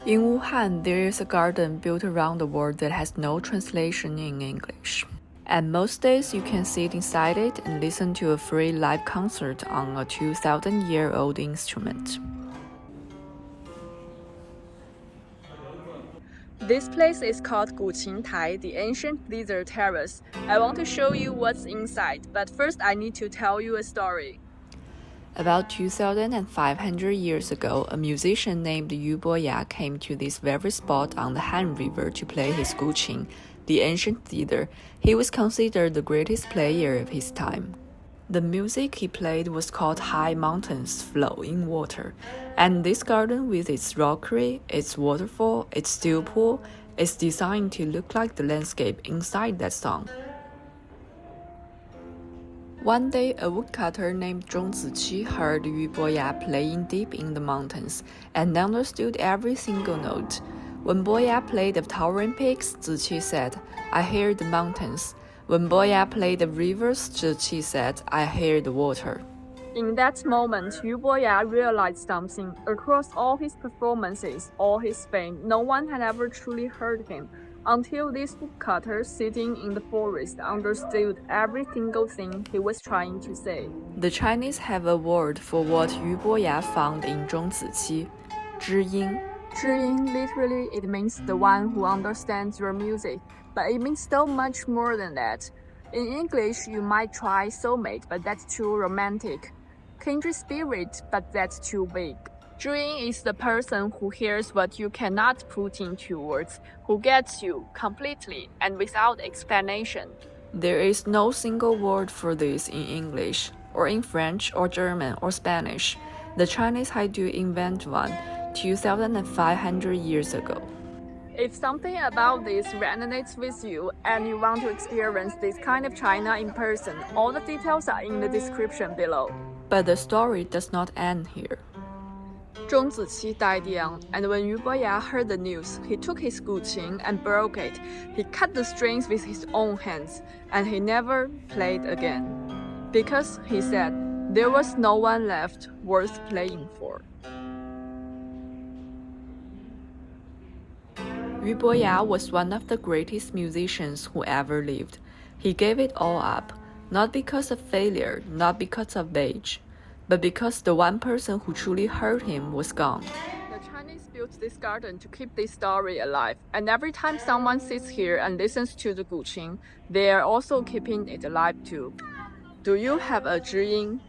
In Wuhan, there is a garden built around the world that has no translation in English. And most days you can sit inside it and listen to a free live concert on a 2,000-year-old instrument. This place is called Guqin Tai, the ancient desert terrace. I want to show you what's inside, but first I need to tell you a story. About 2,500 years ago, a musician named Yu Boya came to this very spot on the Han River to play his Guqin, the ancient zither. He was considered the greatest player of his time. The music he played was called High Mountains Flowing Water, and this garden with its rockery, its waterfall, its still pool, is designed to look like the landscape inside that song. One day, a woodcutter named Zhong Ziqi heard Yu Boya playing deep in the mountains and understood every single note. When Boya played the towering peaks, Ziqi said, "I hear the mountains." When Boya played the rivers, Ziqi said, "I hear the water." In that moment, Yu Boya realized something. Across all his performances, all his fame, no one had ever truly heard him. Until this woodcutter sitting in the forest understood every single thing he was trying to say. The Chinese have a word for what Yu Boya found in Zhong Ziqi, 知音. 知音 literally it means the one who understands your music, but it means so much more than that. In English, you might try soulmate, but that's too romantic. Kindred spirit, but that's too vague. 知音 is the person who hears what you cannot put into words, who gets you completely and without explanation. There is no single word for this in English, or in French, or German, or Spanish. The Chinese had to invent one 2,500 years ago. If something about this resonates with you and you want to experience this kind of China in person, all the details are in the description below. But the story does not end here. Zhong Ziqi died young, and when Yu Boya heard the news, he took his guqin and broke it. He cut the strings with his own hands, and he never played again. Because, he said, there was no one left worth playing for. Yu Boya was one of the greatest musicians who ever lived. He gave it all up, not because of failure, not because of age, but because the one person who truly heard him was gone. The Chinese built this garden to keep this story alive, and every time someone sits here and listens to the guqin, they are also keeping it alive too. Do you have a 知音?